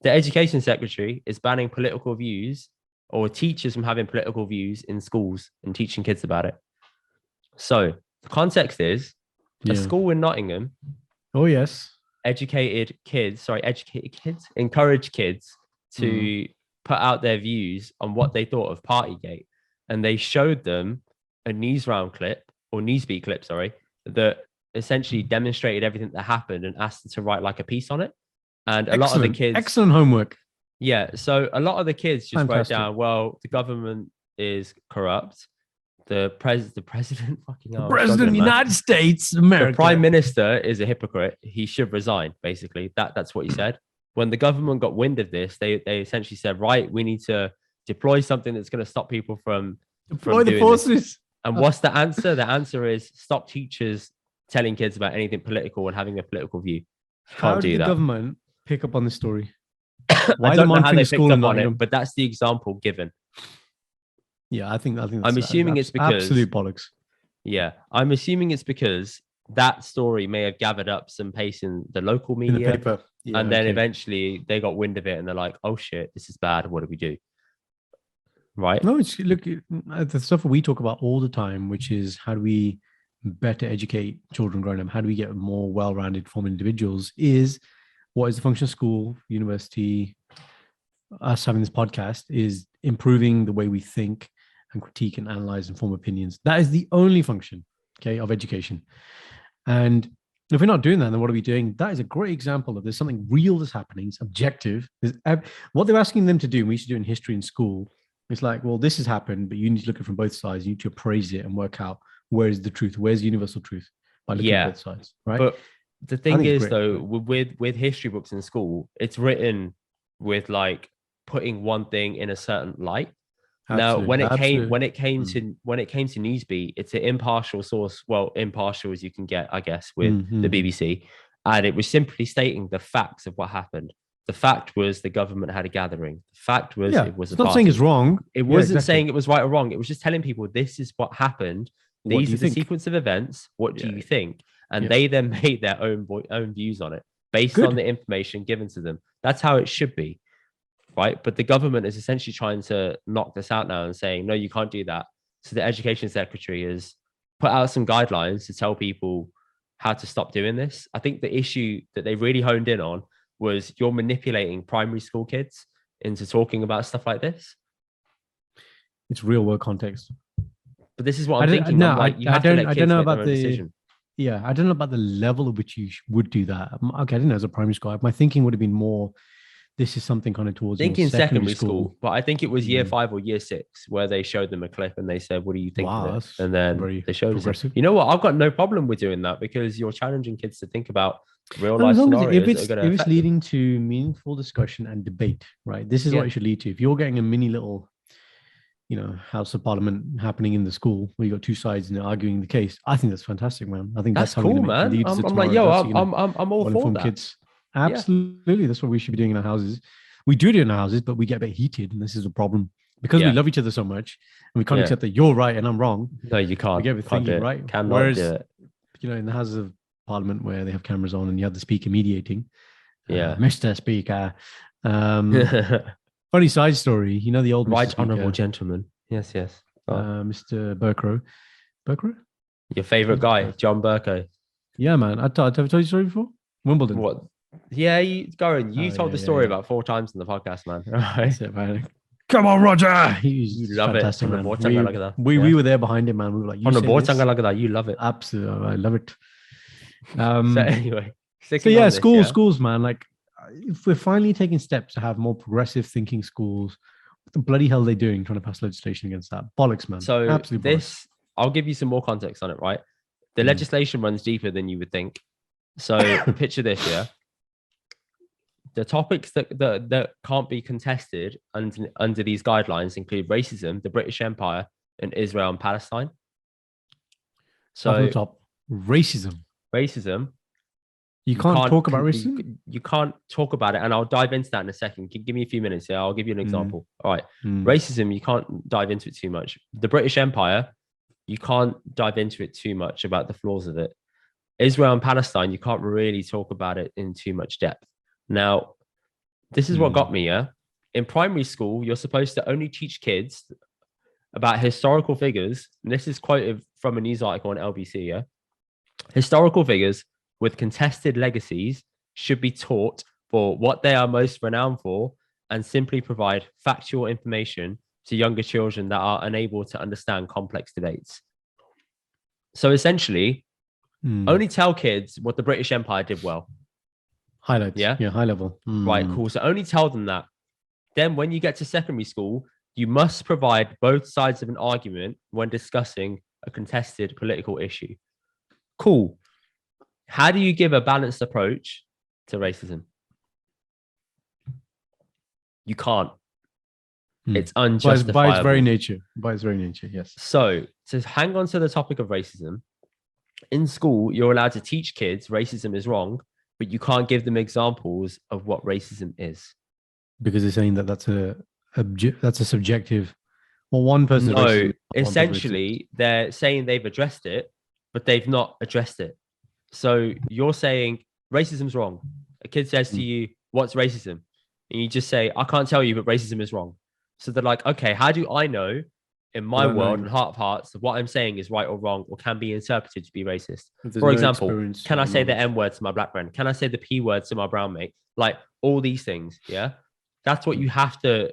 The education secretary is banning political views or teachers from having political views in schools and teaching kids about it. So the context is a school in Nottingham. Oh, yes. Educated kids, encouraged kids to put out their views on what they thought of Partygate. And they showed them a newsbeat clip, that essentially demonstrated everything that happened and asked them to write like a piece on it. And a lot of the kids... Excellent homework. Yeah. So a lot of the kids just wrote down, well, the government is corrupt. The president of the United States, America. The prime minister is a hypocrite. He should resign, basically. That's what he said. When the government got wind of this, they essentially said, right, we need to deploy something that's going to stop people from deploy the forces. This. And what's the answer? The answer is stop teachers telling kids about anything political and having a political view. How did the government pick up on this story? Why I don't know how they picked up on it, but that's the example given. Yeah, I think I'm assuming it's because absolute bollocks. Yeah, I'm assuming it's because that story may have gathered up some pace in the local media, in the paper. Yeah, and then eventually they got wind of it and they're like, "Oh shit, this is bad. What do we do?" Right? No, it's look the stuff that we talk about all the time, which is how do we better educate children growing up? How do we get more well-rounded, formed individuals? Is what is the function of school, university? Us having this podcast is improving the way we think and critique and analyze and form opinions. That is the only function, of education. And if we're not doing that, then what are we doing? That is a great example of there's something real that's happening. It's objective. What they're asking them to do, we used to do in history in school, it's like, well, this has happened, but you need to look at it from both sides. You need to appraise it and work out where is the truth, where's universal truth by looking at both sides, right? But the thing is, though, with history books in school, it's written with like putting one thing in a certain light. Absolutely. Now, when it came to Newsbeat, it's an impartial source. Well, impartial as you can get, I guess, with the BBC, and it was simply stating the facts of what happened. The fact was the government had a gathering. The fact was it was. It's not saying it's wrong. It wasn't saying it was right or wrong. It was just telling people this is what happened. These are the sequence of events. What do you think? And they then made their own views on it based on the information given to them. That's how it should be. Right. But the government is essentially trying to knock this out now and saying, no, you can't do that. So the education secretary has put out some guidelines to tell people how to stop doing this. I think the issue that they really honed in on was you're manipulating primary school kids into talking about stuff like this. It's real world context. But this is what I'm thinking. No, I don't know about the decision. Yeah, I don't know about the level at which you would do that. Okay, I didn't know as a primary school. My thinking would have been more, this is something kind of towards thinking secondary school, but I think it was year 5 or year 6 where they showed them a clip and they said, "What do you think of it?" And then they showed us. You know what? I've got no problem with doing that because you're challenging kids to think about real life scenarios. If it's leading to meaningful discussion and debate, right? This is what it should lead to. If you're getting a mini little, House of Parliament happening in the school where you got two sides and they're arguing the case, I think that's fantastic, man. I think that's how cool, man. I'm like, I'm all for that. Kids. Absolutely. That's what we should be doing in our houses. We do it in our houses, but we get a bit heated, and this is a problem because we love each other so much, and we can't accept that you're right and I'm wrong. No, you can't. We get everything right. Whereas, do it. In the Houses of Parliament where they have cameras on and you have the speaker mediating, Mr. Speaker. Funny side story. The old right honourable gentleman. Yes. Mr. Burkrow. Your favourite guy, John Burko. Yeah, man. I've told you the story before. Wimbledon. What? Yeah, you told the story about 4 times in the podcast, man. Right. That's it, man. Come on, Roger. You love fantastic, it. Man. We were there behind him, man. We were like, you love it. Absolutely, I love it. So anyway, schools, man. Like, if we're finally taking steps to have more progressive thinking schools, what the bloody hell are they doing trying to pass legislation against that? Bollocks, man. So absolutely bollocks. I'll give you some more context on it, right? The legislation runs deeper than you would think. So picture this, yeah. The topics that can't be contested under these guidelines include racism, the British Empire, and Israel and Palestine. So off the top, racism. You can't talk about racism? You can't talk about it. And I'll dive into that in a second. Give me a few minutes. Yeah, I'll give you an example. All right. Racism, you can't dive into it too much. The British Empire, you can't dive into it too much about the flaws of it. Israel and Palestine, you can't really talk about it in too much depth. Now, This is what got me, yeah? In primary school, you're supposed to only teach kids about historical figures. And this is quoted from a news article on LBC, yeah? Historical figures with contested legacies should be taught for what they are most renowned for and simply provide factual information to younger children that are unable to understand complex debates. So essentially, only tell kids what the British Empire did well. Highlights. Yeah, high level. Right, cool. So only tell them that. Then when you get to secondary school, you must provide both sides of an argument when discussing a contested political issue. Cool. How do you give a balanced approach to racism? You can't. It's unjustifiable. By its very nature. By its very nature, yes. So to hang on to the topic of racism, in school, you're allowed to teach kids racism is wrong, but you can't give them examples of what racism is. Because they're saying that that's a subjective. Well, one person. No, essentially, they're saying they've addressed it, but they've not addressed it. So you're saying racism's wrong. A kid says to you, "What's racism?" And you just say, "I can't tell you, but racism is wrong." So they're like, "Okay, how do I know in my world and heart of hearts what I'm saying is right or wrong or can be interpreted to be racist?" For example, can I say the N word to my black friend? Can I say the P word to my brown mate? Like all these things, yeah? That's what you have to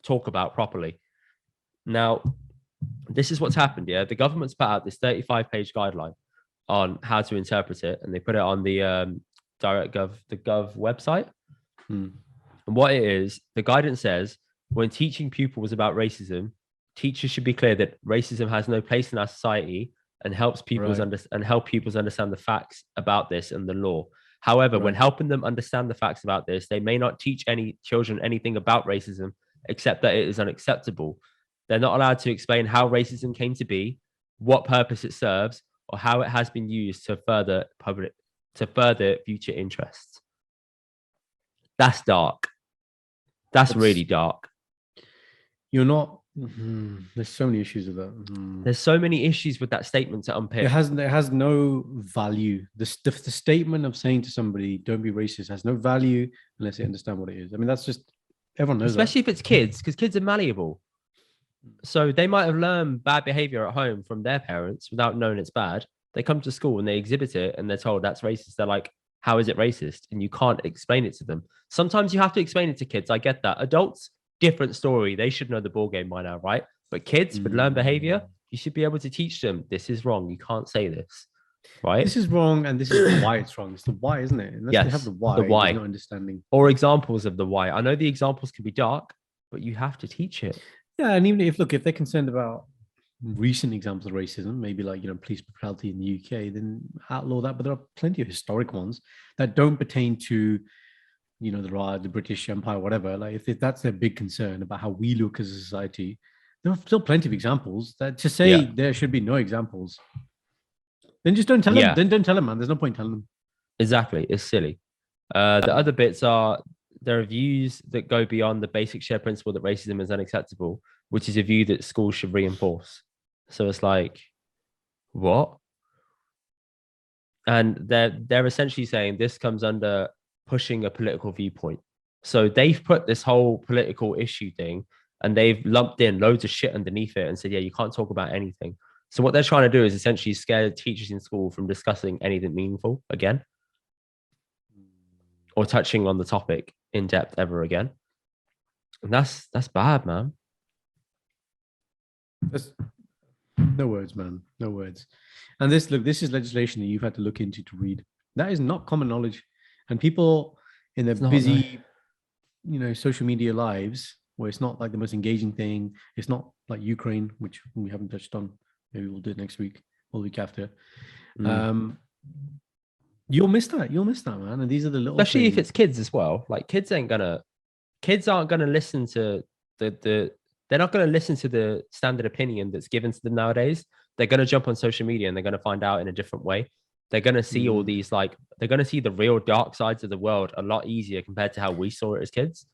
talk about properly. Now, this is what's happened, yeah? The government's put out this 35-page guideline on how to interpret it, and they put it on the the Gov website. And what it is, the guidance says, when teaching pupils about racism, teachers should be clear that racism has no place in our society and help pupils understand the facts about this and the law. However, when helping them understand the facts about this, they may not teach any children anything about racism except that it is unacceptable. They're not allowed to explain how racism came to be, what purpose it serves, or how it has been used to further future interests. That's dark. That's really dark. You're not. There's so many issues with that. There's so many issues with that statement to unpick. It has no value. The statement of saying to somebody, "Don't be racist," has no value unless they understand what it is. I mean, that's just everyone knows. Especially if it's kids, because kids are malleable. So they might have learned bad behavior at home from their parents without knowing it's bad. They come to school and they exhibit it and they're told that's racist. They're like, how is it racist? And you can't explain it to them. Sometimes you have to explain it to kids. I get that. Adults, different story. They should know the ball game by now, right? But kids with learned behavior, you should be able to teach them this is wrong. You can't say this, right? This is wrong, and this is why it's wrong. It's the why, isn't it? Unless they have the why, no understanding. Or examples of the why. I know the examples can be dark, but you have to teach it. Yeah, and even if they're concerned about recent examples of racism, maybe like police brutality in the UK, then outlaw that. But there are plenty of historic ones that don't pertain to the British Empire, whatever. Like if that's their big concern about how we look as a society, there are still plenty of examples. That to say there should be no examples, then just don't tell them. Then don't tell them, man. There's no point telling them. Exactly, it's silly. The other bits are there are views that go beyond the basic shared principle that racism is unacceptable, which is a view that schools should reinforce. So it's like, what? And they're essentially saying this comes under pushing a political viewpoint. So they've put this whole political issue thing and they've lumped in loads of shit underneath it and said, yeah, you can't talk about anything. So what they're trying to do is essentially scare teachers in school from discussing anything meaningful again or touching on the topic in depth ever again. And that's bad, man. No words, man. No words. And this is legislation that you've had to look into to read. That is not common knowledge. And people in their busy, social media lives, where it's not like the most engaging thing. It's not like Ukraine, which we haven't touched on. Maybe we'll do it next week or the week after. You'll miss that. You'll miss that, man. And these are the little especially things. If it's kids as well. Like kids aren't gonna listen to they're not going to listen to the standard opinion that's given to them nowadays. They're going to jump on social media and they're going to find out in a different way. They're going to see all these, they're going to see the real dark sides of the world a lot easier compared to how we saw it as kids.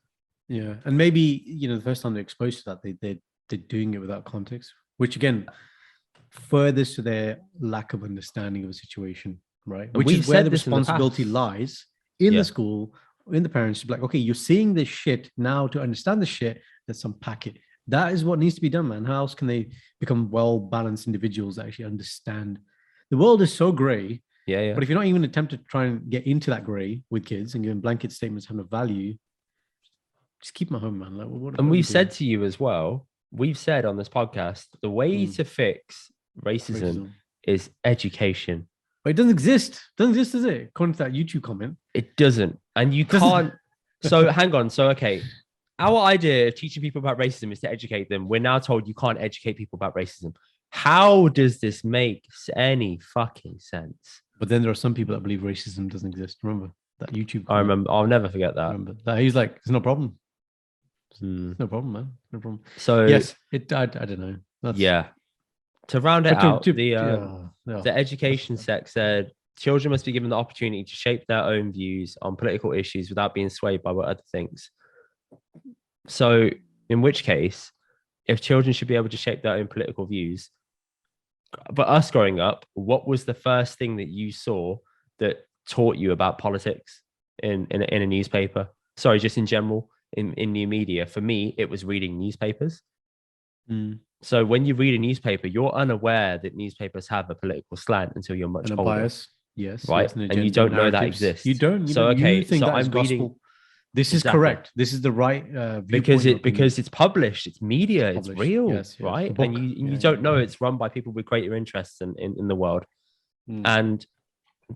Yeah. And maybe, the first time they're exposed to that, they're doing it without context, which again, furthers to their lack of understanding of a situation, right? Which is where the responsibility lies in the school in the parents to be like, okay, you're seeing this shit now. To understand the shit, let's unpack it. That is what needs to be done, man. How else can they become well-balanced individuals that actually understand? The world is so gray. Yeah. But if you're not even attempting to try and get into that gray with kids and giving blanket statements have no value, just keep them at home, man. Like, and we've said to you as well, we've said on this podcast, the way to fix racism is education. But it doesn't exist. It doesn't exist, does it? According to that YouTube comment. It doesn't. And you can't. So hang on. So, okay. Our idea of teaching people about racism is to educate them. We're now told you can't educate people about racism. How does this make any fucking sense? But then there are some people that believe racism doesn't exist. Remember that YouTube comment? I remember. I'll never forget that. Remember that he's like, it's no problem. No problem, man. No problem. So yes, I don't know. Yeah. To round it out, the education sec said children must be given the opportunity to shape their own views on political issues without being swayed by what other things. So, in which case, if children should be able to shape their own political views, but us growing up, what was the first thing that you saw that taught you about politics in a newspaper? Sorry, just in general, in new media. For me, it was reading newspapers. So when you read a newspaper, you're unaware that newspapers have a political slant until you're much older. Bias. Yes. Right. Yes, and you don't know that exists. You don't. So, okay. You think so that I'm gospel. reading. This is correct. This is the right because it's published. It's media. It's real. Yes, right. And you don't know it's run by people with greater interests in the world. And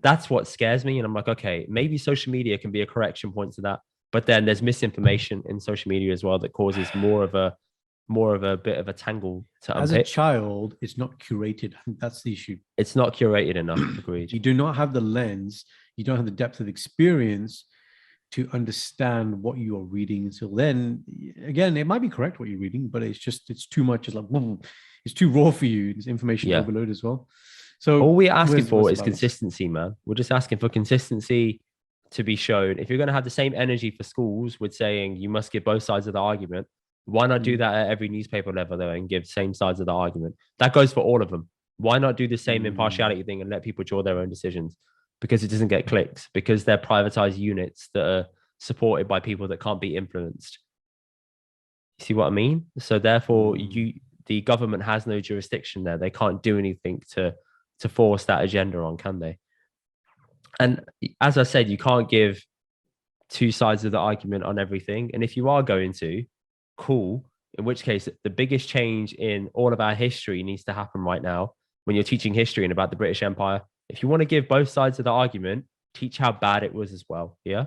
that's what scares me. And I'm like, okay, maybe social media can be a correction point to that. But then there's misinformation in social media as well that causes more of a bit of a tangle to unpick. As a child, it's not curated. I think that's the issue. It's not curated enough. Agreed. You do not have the lens. You don't have the depth of experience to understand what you are reading. Until then, again, it might be correct what you're reading, but it's too much. It's like, it's too raw for you. It's information overload as well. So all we're asking for is consistency, man. We're just asking for consistency to be shown. If you're going to have the same energy for schools with saying you must give both sides of the argument, why not do that at every newspaper level though and give same sides of the argument? That goes for all of them. Why not do the same impartiality thing and let people draw their own decisions? Because it doesn't get clicks, because they're privatized units that are supported by people that can't be influenced. You see what I mean? So therefore, the government has no jurisdiction there. They can't do anything to force that agenda on, can they? And as I said, you can't give two sides of the argument on everything. And if you are going to, cool. In which case, the biggest change in all of our history needs to happen right now when you're teaching history and about the British Empire. If you want to give both sides of the argument, teach how bad it was as well. Yeah.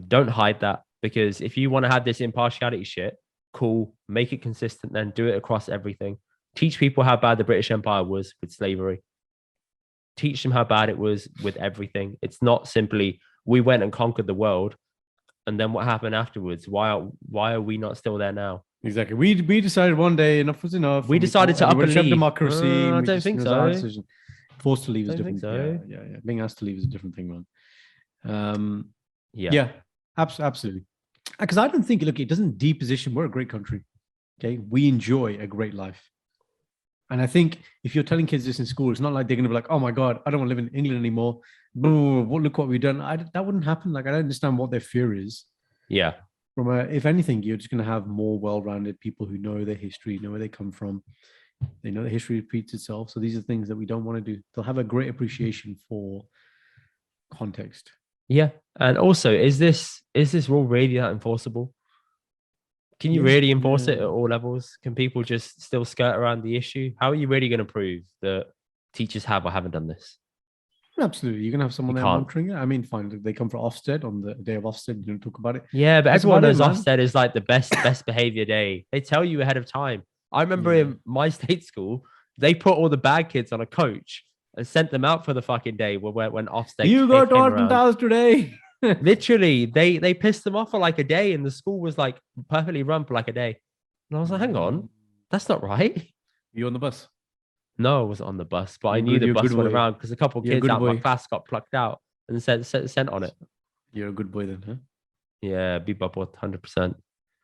Don't hide that, because if you want to have this impartiality shit, cool, make it consistent, then do it across everything. Teach people how bad the British Empire was with slavery. Teach them how bad it was with everything. It's not simply we went and conquered the world, and then what happened afterwards? Why are we not still there now? Exactly. We decided one day enough was enough. We decided to up and leave. Democracy. I don't think so. Forced to leave is different. So. Yeah. Being asked to leave is a different thing, man. Yeah, absolutely. Because I don't think, look, it doesn't deposition. We're a great country. Okay, we enjoy a great life. And I think if you're telling kids this in school, it's not like they're going to be like, oh my God, I don't want to live in England anymore. Look what we've done. That wouldn't happen. Like, I don't understand what their fear is. Yeah. If anything, you're just going to have more well-rounded people who know their history, know where they come from. They know the history repeats itself. So these are things that we don't want to do. They'll have a great appreciation for context. Yeah. And also, is this rule really that enforceable? Can you really enforce it at all levels? Can people just still skirt around the issue? How are you really going to prove that teachers have or haven't done this? Absolutely. You're going to have someone there monitoring it. I mean, fine. They come for Ofsted on the day of Ofsted. You don't talk about it. Yeah, but everyone knows Ofsted is like the best behavior day. They tell you ahead of time. I remember in my state school, they put all the bad kids on a coach and sent them out for the fucking day when Ofsted You got Norton Towers today. Literally, they pissed them off for like a day, and the school was like perfectly run for like a day. And I was like, hang on, that's not right. You on the bus? No, I wasn't on the bus, but I knew the bus went around because a couple of kids out of my class got plucked out and sent on it. You're a good boy then, huh? Yeah, be bubble 100%.